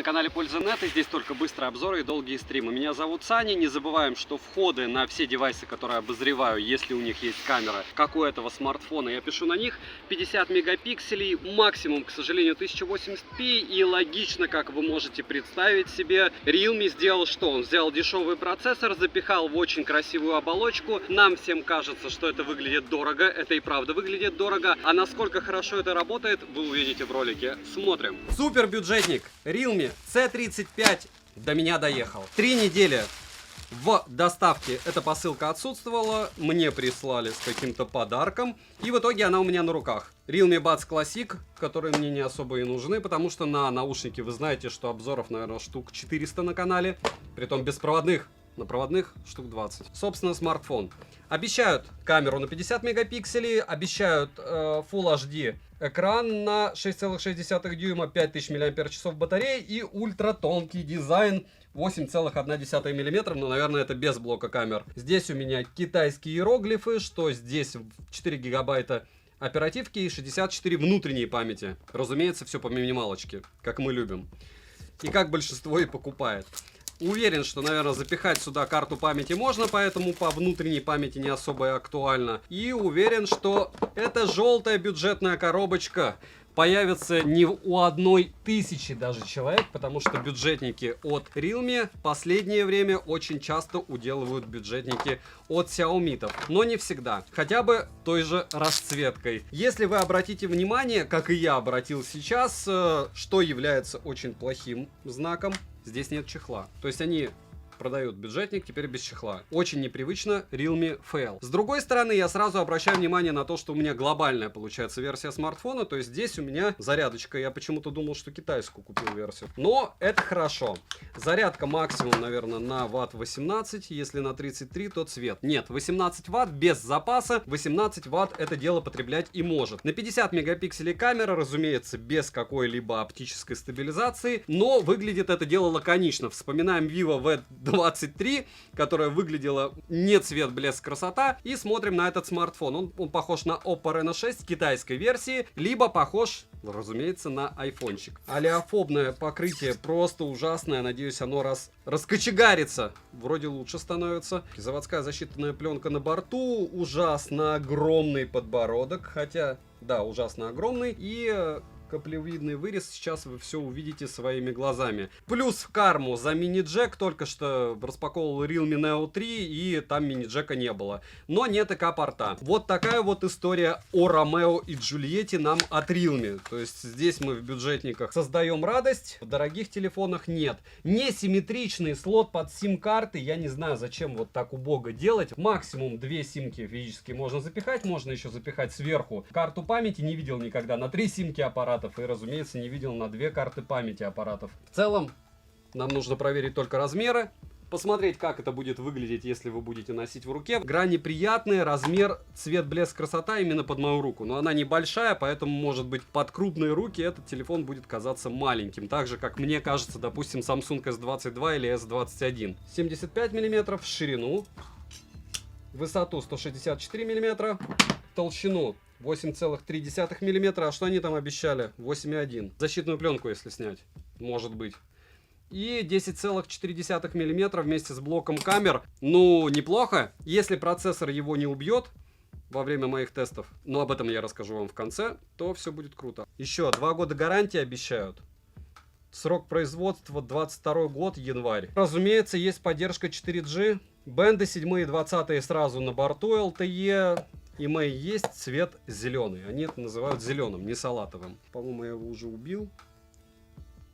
канале Польза.нет, и здесь только быстрые обзоры и долгие стримы. Меня зовут Саня. Не забываем, что входы на все девайсы, которые обозреваю, если у них есть камера, как у этого смартфона, я пишу на них 50 мегапикселей, максимум, к сожалению, 1080p. И логично, как вы можете представить себе, Realme сделал что? Он взял дешевый процессор, запихал в очень красивую оболочку. Нам всем кажется, что это выглядит дорого. Это и правда выглядит дорого. А насколько хорошо это работает, вы увидите в ролике. Смотрим. Супер бюджетник Realme C35 до меня доехал. 3 недели в доставке эта посылка отсутствовала. Мне прислали с каким-то подарком. И в итоге она у меня на руках. Realme Buds Classic, которые мне не особо и нужны, потому что на наушники вы знаете, что обзоров, наверное, штук 400 на канале. Притом беспроводных. На проводных штук 20. Собственно, смартфон. Обещают камеру на 50 мегапикселей, обещают Full HD экран на 6,6 дюйма, 5000 мАч батареи и ультратонкий дизайн 8,1 мм, но, наверное, это без блока камер. Здесь у меня китайские иероглифы, что здесь 4 гигабайта оперативки и 64 внутренней памяти. Разумеется, все по минималочке, как мы любим. И как большинство и покупает. Уверен, что, наверное, запихать сюда карту памяти можно, поэтому по внутренней памяти не особо и актуально. И уверен, что эта желтая бюджетная коробочка появится не у 1000 даже человек, потому что бюджетники от Realme в последнее время очень часто уделывают бюджетники от Xiaomi, но не всегда. Хотя бы той же расцветкой. Если вы обратите внимание, как и я обратил сейчас, что является очень плохим знаком, здесь нет чехла. То есть они продают бюджетник теперь без чехла. Очень непривычно, Realme fail. С другой стороны, я сразу обращаю внимание на то, что у меня глобальная получается версия смартфона. То есть здесь у меня зарядочка. Я почему-то думал, что китайскую купил версию. Но это хорошо. Зарядка максимум, наверное, на ватт 18. Если на 33, то цвет. Нет, 18 ватт без запаса. 18 ватт это дело потреблять и может. На 50 мегапикселей камера, разумеется, без какой-либо оптической стабилизации. Но выглядит это дело лаконично. Вспоминаем Vivo V23, которая выглядела не цвет, блеск, красота. И смотрим на этот смартфон. Он похож на Oppo Reno 6 китайской версии, либо похож, разумеется, на айфончик. Олеофобное покрытие просто ужасное. Надеюсь, оно раскочегарится. Вроде лучше становится. Заводская защитная пленка на борту. Ужасно огромный подбородок. Хотя, да, ужасно огромный. И каплевидный вырез, сейчас вы все увидите своими глазами. Плюс в карму за мини-джек только что распаковывал Realme Neo 3, и там мини-джека не было. Но нет ЭК-порта. Вот такая вот история о Ромео и Джульетте нам от Realme. То есть здесь мы в бюджетниках создаем радость, в дорогих телефонах нет. Несимметричный слот под сим-карты, я не знаю, зачем вот так убого делать. Максимум 2 симки физически можно запихать, можно еще запихать сверху. Карту памяти не видел никогда, на 3 симки аппарата. И, разумеется, не видел на 2 карты памяти аппаратов. В целом, нам нужно проверить только размеры, посмотреть, как это будет выглядеть, если вы будете носить в руке. Грани приятные, размер, цвет, блеск, красота именно под мою руку. Но она небольшая, поэтому, может быть, под крупные руки этот телефон будет казаться маленьким. Так же, как мне кажется, допустим, Samsung S22 или S21. 75 мм в ширину, высоту 164 мм, толщину 8,3 мм. А что они там обещали? 8,1. Защитную пленку, если снять. Может быть. И 10,4 мм вместе с блоком камер. Ну, неплохо. Если процессор его не убьет во время моих тестов, но об этом я расскажу вам в конце, то все будет круто. Еще 2 года гарантии обещают. Срок производства 22 год, январь. Разумеется, есть поддержка 4G. Бенды 7 и 20 сразу на борту LTE. И мой есть цвет зеленый. Они это называют зеленым, не салатовым. По-моему, я его уже убил.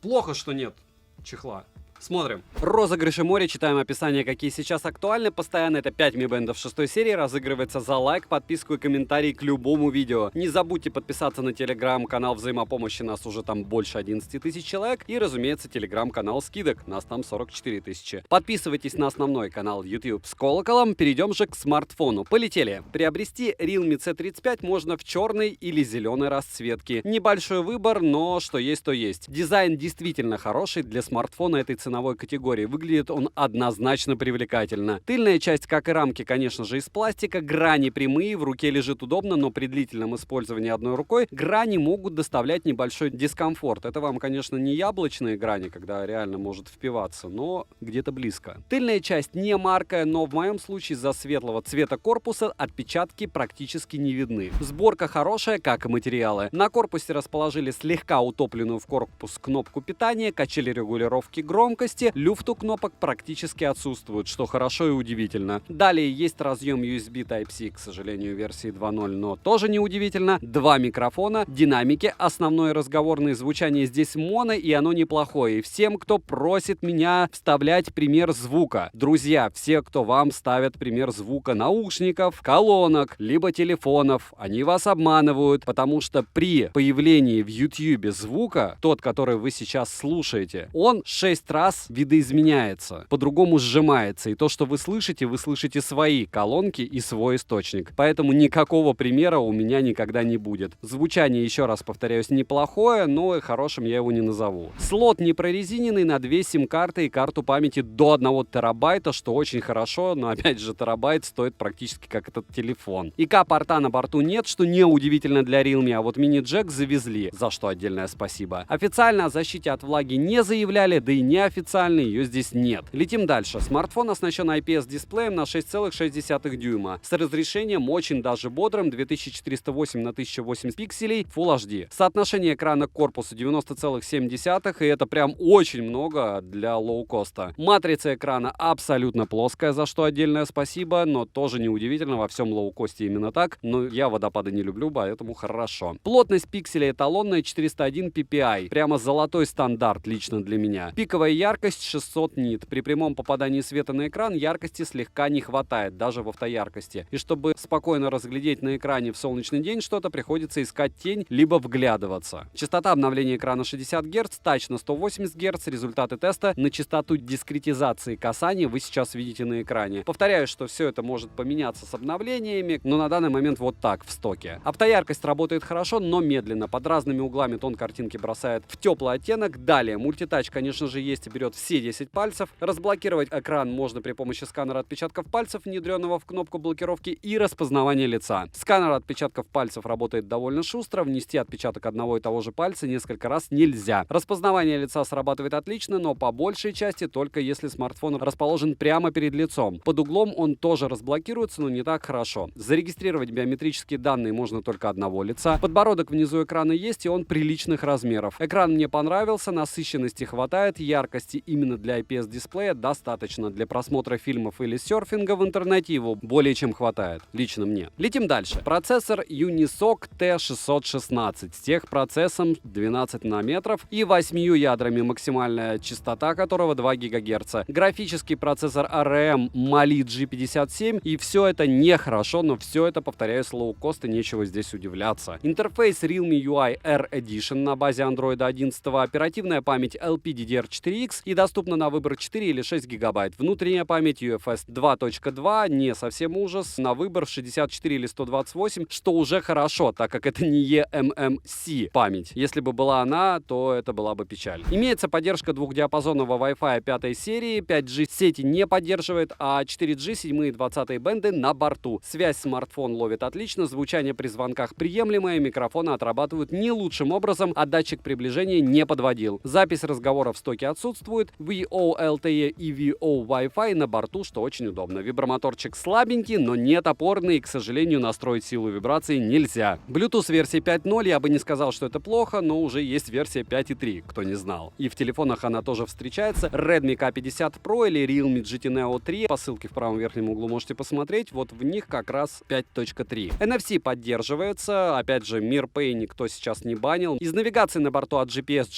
Плохо, что нет чехла. Смотрим. Розыгрыши моря. Читаем описание, какие сейчас актуальны. Постоянно это 5 Mi Band 6 серии. Разыгрывается за лайк, подписку и комментарий к любому видео. Не забудьте подписаться на телеграм-канал взаимопомощи. Нас уже там больше 11 тысяч человек. И, разумеется, телеграм-канал скидок. Нас там 44 тысячи. Подписывайтесь на основной канал YouTube с колоколом. Перейдем же к смартфону. Полетели. Приобрести Realme C35 можно в черной или зеленой расцветке. Небольшой выбор, но что есть, то есть. Дизайн действительно хороший для смартфона этой цены. ценовой категории. Выглядит он однозначно привлекательно. Тыльная часть, как и рамки, конечно же, из пластика, грани прямые, в руке лежит удобно, но при длительном использовании одной рукой грани могут доставлять небольшой дискомфорт. Это вам, конечно, не яблочные грани, когда реально может впиваться, но где-то близко. Тыльная часть не маркая, но в моем случае из-за светлого цвета корпуса отпечатки практически не видны. Сборка хорошая, как и материалы. На корпусе расположили слегка утопленную в корпус кнопку питания, качели регулировки громкости, люфт у кнопок практически отсутствует, что хорошо и удивительно. Далее есть разъем USB Type-C, к сожалению, версии 2.0, но тоже не удивительно. Два микрофона, динамики, основное разговорное звучание здесь моно, и оно неплохое. И всем, кто просит меня вставлять пример звука. Друзья, все, кто вам ставят пример звука наушников, колонок, либо телефонов, они вас обманывают, потому что при появлении в YouTube звука, тот, который вы сейчас слушаете, он 6 раз видоизменяется, по-другому сжимается. И то, что вы слышите свои колонки и свой источник. Поэтому никакого примера у меня никогда не будет. Звучание, еще раз повторяюсь, неплохое, но и хорошим я его не назову. Слот не прорезиненный на 2 сим-карты и карту памяти до 1 терабайта, что очень хорошо, но опять же терабайт стоит практически как этот телефон. ИК-порта на борту нет, что неудивительно для Realme, а вот мини-джек завезли, за что отдельное спасибо. Официально о защите от влаги не заявляли, да и неофициально ее здесь нет. Летим дальше. Смартфон оснащен IPS-дисплеем на 6,6 дюйма с разрешением очень даже бодрым 2408 на 1080 пикселей Full HD. Соотношение экрана к корпусу 90,7, и это прям очень много для лоукоста. Матрица экрана абсолютно плоская, за что отдельное спасибо, но тоже неудивительно, во всем лоукосте именно так, но я водопады не люблю, поэтому хорошо. Плотность пикселей эталонная 401 ppi, прямо золотой стандарт лично для меня. Пиковая яркость 600 нит. При прямом попадании света на экран яркости слегка не хватает, даже в автояркости. И чтобы спокойно разглядеть на экране в солнечный день что-то, приходится искать тень, либо вглядываться. Частота обновления экрана 60 Гц, тач на 180 Гц. Результаты теста на частоту дискретизации касания вы сейчас видите на экране. Повторяю, что все это может поменяться с обновлениями, но на данный момент вот так в стоке. Автояркость работает хорошо, но медленно. Под разными углами тон картинки бросает в теплый оттенок. Далее, мультитач, конечно же, есть и берет все 10 пальцев. Разблокировать экран можно при помощи сканера отпечатков пальцев, внедренного в кнопку блокировки, и распознавания лица. Сканер отпечатков пальцев работает довольно шустро. Внести отпечаток одного и того же пальца несколько раз нельзя. Распознавание лица срабатывает отлично, но по большей части только если смартфон расположен прямо перед лицом. Под углом он тоже разблокируется, но не так хорошо. Зарегистрировать биометрические данные можно только одного лица. Подбородок внизу экрана есть, и он приличных размеров. Экран мне понравился, насыщенности хватает, яркости именно для IPS-дисплея достаточно. Для просмотра фильмов или серфинга в интернете его более чем хватает. Лично мне. Летим дальше. Процессор Unisoc T616 с техпроцессом 12 нанометров и 8 ядрами, максимальная частота которого 2 ГГц. Графический процессор ARM Mali G57, и все это нехорошо, но все это, повторяюсь, лоукост, и нечего здесь удивляться. Интерфейс Realme UI R Edition на базе Android 11, оперативная память LPDDR4X и доступна на выбор 4 или 6 гигабайт. Внутренняя память UFS 2.2, не совсем ужас, на выбор 64 или 128, что уже хорошо, так как это не eMMC память. Если бы была она, то это была бы печаль. Имеется поддержка двухдиапазонного Wi-Fi 5 серии, 5G сети не поддерживает, а 4G 7 и 20 бенды на борту. Связь смартфон ловит отлично, звучание при звонках приемлемое, микрофоны отрабатывают не лучшим образом, а датчик приближения не подводил. Запись разговора в стоке отсутствует, VO LTE и VO Wi-Fi на борту, что очень удобно. Вибромоторчик слабенький, но не топорный, и, к сожалению, настроить силу вибрации нельзя. Bluetooth версии 5.0, я бы не сказал, что это плохо, но уже есть версия 5.3, кто не знал. И в телефонах она тоже встречается. Redmi K50 Pro или Realme GT Neo 3, по ссылке в правом верхнем углу можете посмотреть, вот в них как раз 5.3. NFC поддерживается, опять же, MirPay никто сейчас не банил. Из навигации на борту от GPS,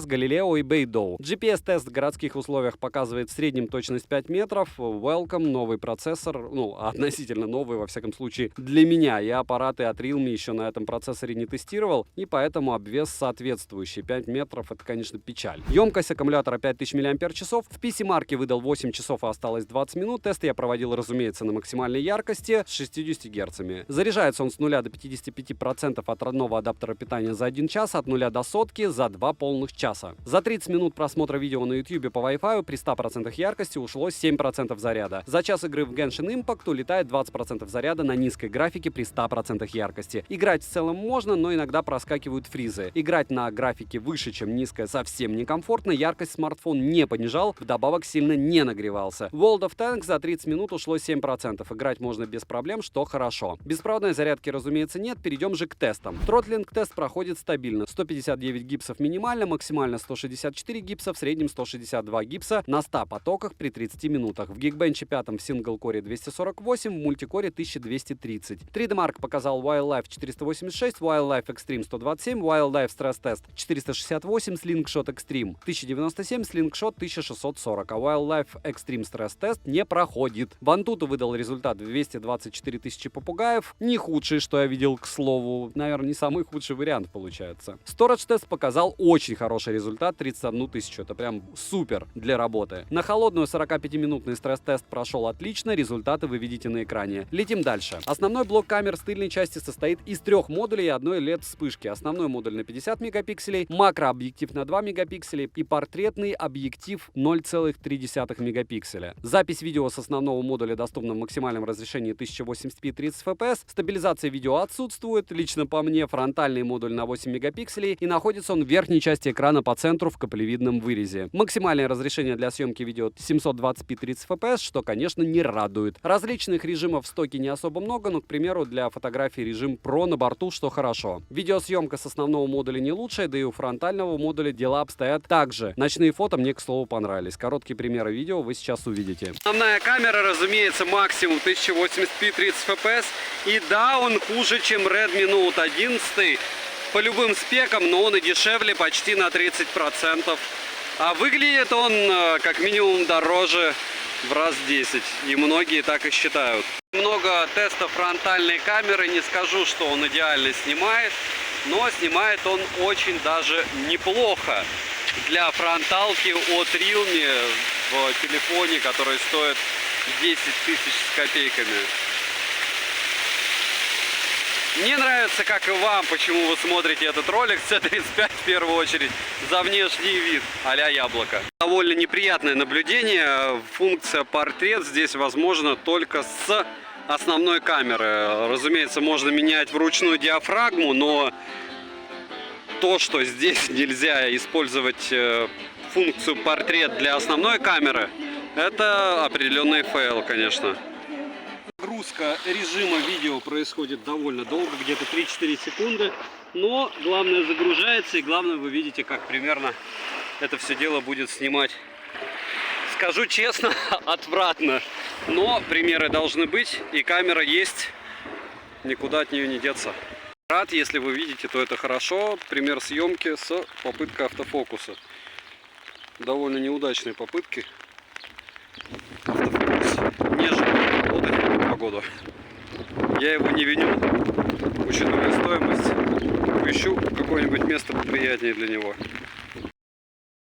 Galileo и Beidou. GPS-тест в городских условиях показывает в среднем точность 5 метров. Welcome, новый процессор, относительно новый, во всяком случае, для меня. Я аппараты от Realme еще на этом процессоре не тестировал, и поэтому обвес соответствующий. 5 метров — это, конечно, печаль. Емкость аккумулятора 5000 мАч. В PC-марке выдал 8 часов, а осталось 20 минут. Тест я проводил, разумеется, на максимальной яркости с 60 Гц. Заряжается он с 0 до 55% от родного адаптера питания за 1 час, от 0 до сотки за 2 полных часа. За 30 минут просмотра видео видео на YouTube по Wi-Fi при 100% яркости ушло 7% заряда. За час игры в Genshin Impact улетает 20% заряда на низкой графике при 100% яркости. Играть в целом можно, но иногда проскакивают фризы. Играть на графике выше, чем низкая, совсем некомфортно, яркость смартфон не понижал, вдобавок сильно не нагревался. В World of Tanks за 30 минут ушло 7%. Играть можно без проблем, что хорошо. Беспроводной зарядки, разумеется, нет, перейдем же к тестам. Тротлинг-тест проходит стабильно. 159 гипсов минимально, максимально 164 гипса, в среднем 162 гипса на 100 потоках при 30 минутах. В Geekbench 5 в сингл-коре 248, в мультикоре 1230. 3D Mark показал Wildlife 486, Wildlife Extreme 127, Wildlife Stress Test 468, Slingshot Extreme 1097, Slingshot 1640, а Wildlife Extreme Stress Test не проходит. Вантуту выдал результат 224 тысячи попугаев. Не худший, что я видел, к слову. Наверное, не самый худший вариант получается. Storage Test показал очень хороший результат 31 тысячу. Это прям супер для работы. На холодную 45-минутный стресс-тест прошел отлично. Результаты вы видите на экране. Летим дальше. Основной блок камер с тыльной части состоит из 3 модулей и одной LED-вспышки. Основной модуль на 50 мегапикселей, макрообъектив на 2 мегапикселя и портретный объектив 0,3 мегапикселя. Запись видео с основного модуля доступна в максимальном разрешении 1080p 30 fps. Стабилизация видео отсутствует. Лично по мне фронтальный модуль на 8 мегапикселей и находится он в верхней части экрана по центру в каплевидном вырезе. Максимальное разрешение для съемки видео 720p 30 fps, что, конечно, не радует. Различных режимов в стоке не особо много, но, к примеру, для фотографий режим Pro на борту, что хорошо. Видеосъемка с основного модуля не лучшая, да и у фронтального модуля дела обстоят также. Ночные фото мне, к слову, понравились. Короткие примеры видео вы сейчас увидите. Основная камера, разумеется, максимум 1080p 30 fps. И да, он хуже, чем Redmi Note 11 по любым спекам, но он и дешевле почти на 30%. А выглядит он как минимум дороже в раз 10. И многие так и считают. Много тестов фронтальной камеры. Не скажу, что он идеально снимает, но снимает он очень даже неплохо. Для фронталки от Realme в телефоне, который стоит 10 тысяч с копейками. Мне нравится, как и вам, почему вы смотрите этот ролик, C35 в первую очередь, за внешний вид а-ля яблоко. Довольно неприятное наблюдение. Функция портрет здесь возможна только с основной камеры. Разумеется, можно менять вручную диафрагму, но то, что здесь нельзя использовать функцию портрет для основной камеры, это определенный фейл, конечно. Загрузка режима видео происходит довольно долго, где-то 3-4 секунды, но главное загружается, и главное вы видите, как примерно это все дело будет снимать. Скажу честно, отвратно, но примеры должны быть, и камера есть, никуда от нее не деться. Рад, если вы видите, то это хорошо. Пример съемки с попыткой автофокуса. Довольно неудачные попытки. Автофокус не желает работать в погоду. Я его не виню, учитывая стоимость. Ищу какое-нибудь место поприятнее для него.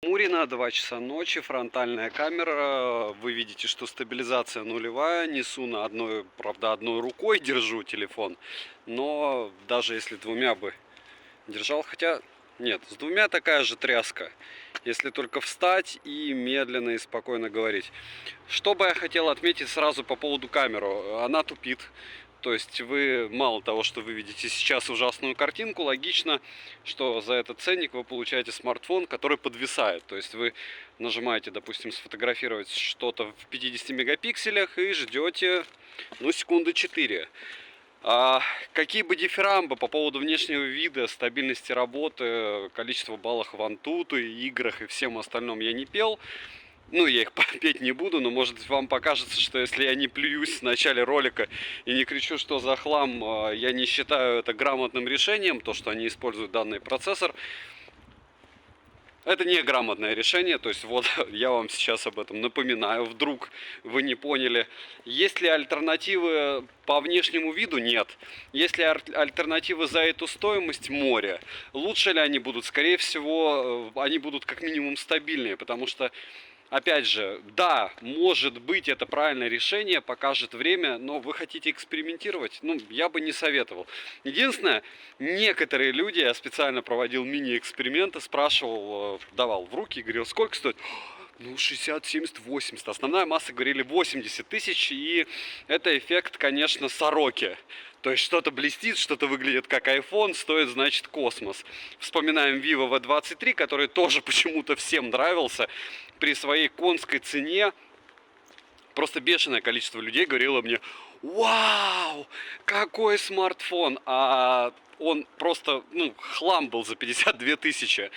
Мурина, 2 часа ночи, фронтальная камера. Вы видите, что стабилизация нулевая. Несу на одной, правда, одной рукой держу телефон. Но даже если двумя бы держал, хотя нет, с двумя такая же тряска. Если только встать и медленно и спокойно говорить. Что бы я хотел отметить сразу по поводу камеры. Она тупит. То есть вы, мало того, что вы видите сейчас ужасную картинку, логично, что за этот ценник вы получаете смартфон, который подвисает. То есть вы нажимаете, допустим, сфотографировать что-то в 50 мегапикселях и ждете, ну, секунды 4. А какие бы дифирамбы по поводу внешнего вида, стабильности работы, количества баллов в Antutu, играх и всем остальном я не пел. Ну, я их петь не буду, но может вам покажется, что если я не плююсь в начале ролика и не кричу, что за хлам, я не считаю это грамотным решением, то, что они используют данный процессор. Это не грамотное решение, то есть вот я вам сейчас об этом напоминаю, вдруг вы не поняли. Есть ли альтернативы по внешнему виду? Нет. Есть ли альтернативы за эту стоимость? Море. Лучше ли они будут? Скорее всего, они будут как минимум стабильнее, потому что Опять же, да, может быть, это правильное решение, покажет время, но вы хотите экспериментировать? Ну, я бы не советовал. Единственное, некоторые люди, я специально проводил мини-эксперименты, спрашивал, давал в руки, говорил, сколько стоит? Ну, 60, 70, 80. Основная масса говорили 80 тысяч, и это эффект, конечно, сороки. То есть что-то блестит, что-то выглядит как iPhone, стоит, значит, космос. Вспоминаем Vivo V23, который тоже почему-то всем нравился. При своей конской цене просто бешеное количество людей говорило мне: вау, какой смартфон! А он просто, ну, хлам был за 52 тысячи.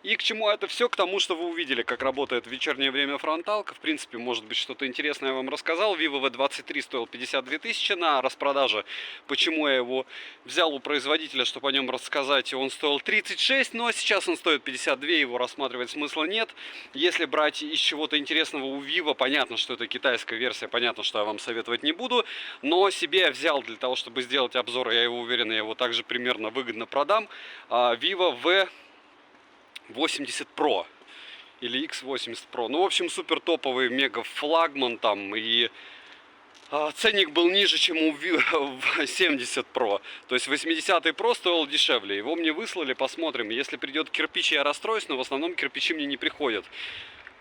И к чему это все? К тому, что вы увидели, как работает в вечернее время фронталка. В принципе, может быть, что-то интересное я вам рассказал. Vivo V23 стоил 52 тысячи на распродаже. Почему я его взял у производителя, чтобы о нем рассказать? Он стоил 36, но сейчас он стоит 52, его рассматривать смысла нет. Если брать из чего-то интересного у Vivo, понятно, что это китайская версия, понятно, что я вам советовать не буду. Но себе я взял для того, чтобы сделать обзор, я его уверен, я его также примерно выгодно продам. Vivo V80 Pro или X80 Pro. Ну, в общем, супер топовый мега флагман там. И ценник был ниже, чем у V70 Pro. То есть 80 Pro стоил дешевле. Его мне выслали, посмотрим. Если придет кирпич, я расстроюсь, но в основном кирпичи мне не приходят.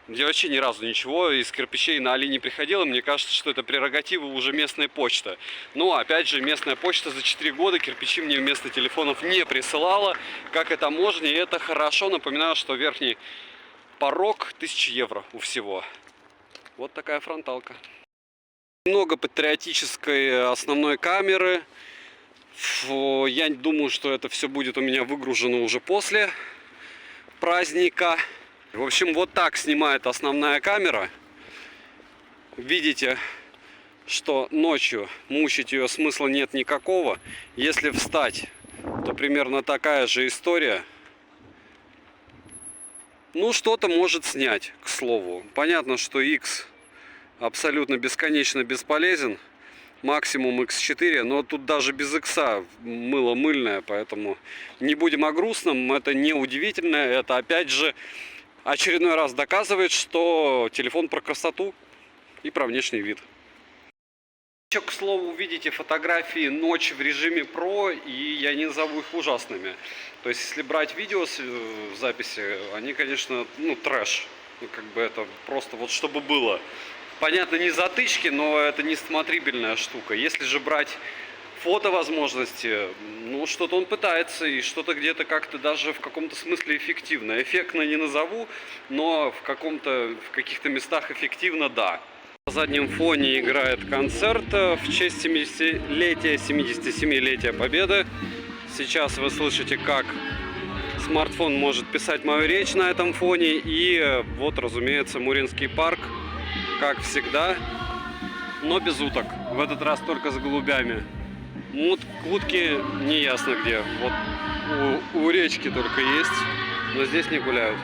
Я вообще ни разу ничего из кирпичей на Али не приходило. Мне кажется, что это прерогатива уже местной почты. Но, опять же, местная почта за 4 года кирпичи мне вместо телефонов не присылала. Как это можно, и это хорошо. Напоминаю, что верхний порог 1000 евро у всего. Вот такая фронталка. Много патриотической основной камеры. Я думаю, что это все будет у меня выгружено уже после праздника. В общем, вот так снимает основная камера. Видите, что ночью мучить ее смысла нет никакого. Если встать, то примерно такая же история. Ну, что-то может снять, к слову. Понятно, что X абсолютно бесконечно бесполезен. Максимум X4, но тут даже без X мыло мыльное, поэтому не будем о грустном. Это не удивительно, это опять же очередной раз доказывает, что телефон про красоту и про внешний вид. Еще, к слову, видите фотографии ночь в режиме Pro, и я не назову их ужасными. То есть, если брать видео записи, они, конечно, ну, трэш. Ну, как бы это просто вот чтобы было. Понятно, не затычки, но это не смотрибельная штука. Если же брать фотовозможности, ну, что-то он пытается, и что-то где-то как-то даже в каком-то смысле эффективно. Эффектно не назову, но в каких-то местах эффективно, да. На заднем фоне играет концерт в честь 77-летия Победы. Сейчас вы слышите, как смартфон может писать мою речь на этом фоне. И вот, разумеется, Муринский парк, как всегда, но без уток. В этот раз только с голубями. Утки не ясно где. Вот у речки только есть, но здесь не гуляют.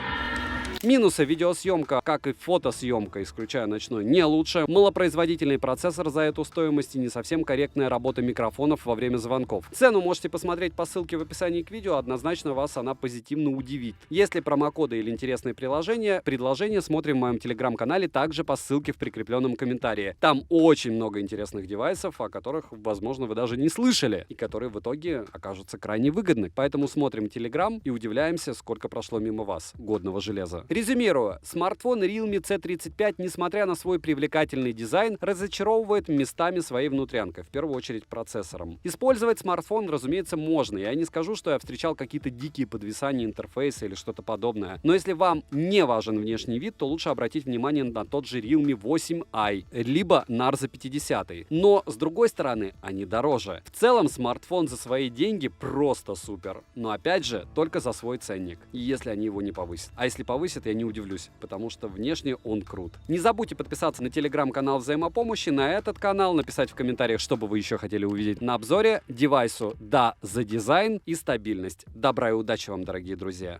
Минусы: видеосъемка, как и фотосъемка, исключая ночной, не лучше. Малопроизводительный процессор за эту стоимость и не совсем корректная работа микрофонов во время звонков. Цену можете посмотреть по ссылке в описании к видео, однозначно вас она позитивно удивит. Если промокоды или интересные предложения смотрим в моем телеграм-канале, также по ссылке в прикрепленном комментарии. Там очень много интересных девайсов, о которых, возможно, вы даже не слышали, и которые в итоге окажутся крайне выгодны. Поэтому смотрим телеграм и удивляемся, сколько прошло мимо вас годного железа. Резюмирую, смартфон Realme C35, несмотря на свой привлекательный дизайн, разочаровывает местами своей внутрянкой, в первую очередь процессором. Использовать смартфон, разумеется, можно. Я не скажу, что я встречал какие-то дикие подвисания интерфейса или что-то подобное. Но если вам не важен внешний вид, то лучше обратить внимание на тот же Realme 8i, либо Narza 50. Но, с другой стороны, они дороже. В целом, смартфон за свои деньги просто супер. Но, опять же, только за свой ценник. И если они его не повысят. А если повысят, я не удивлюсь, потому что внешне он крут. Не забудьте подписаться на телеграм-канал взаимопомощи, на этот канал, написать в комментариях, что бы вы еще хотели увидеть на обзоре. Девайсу да за дизайн и стабильность. Добра и удачи вам, дорогие друзья!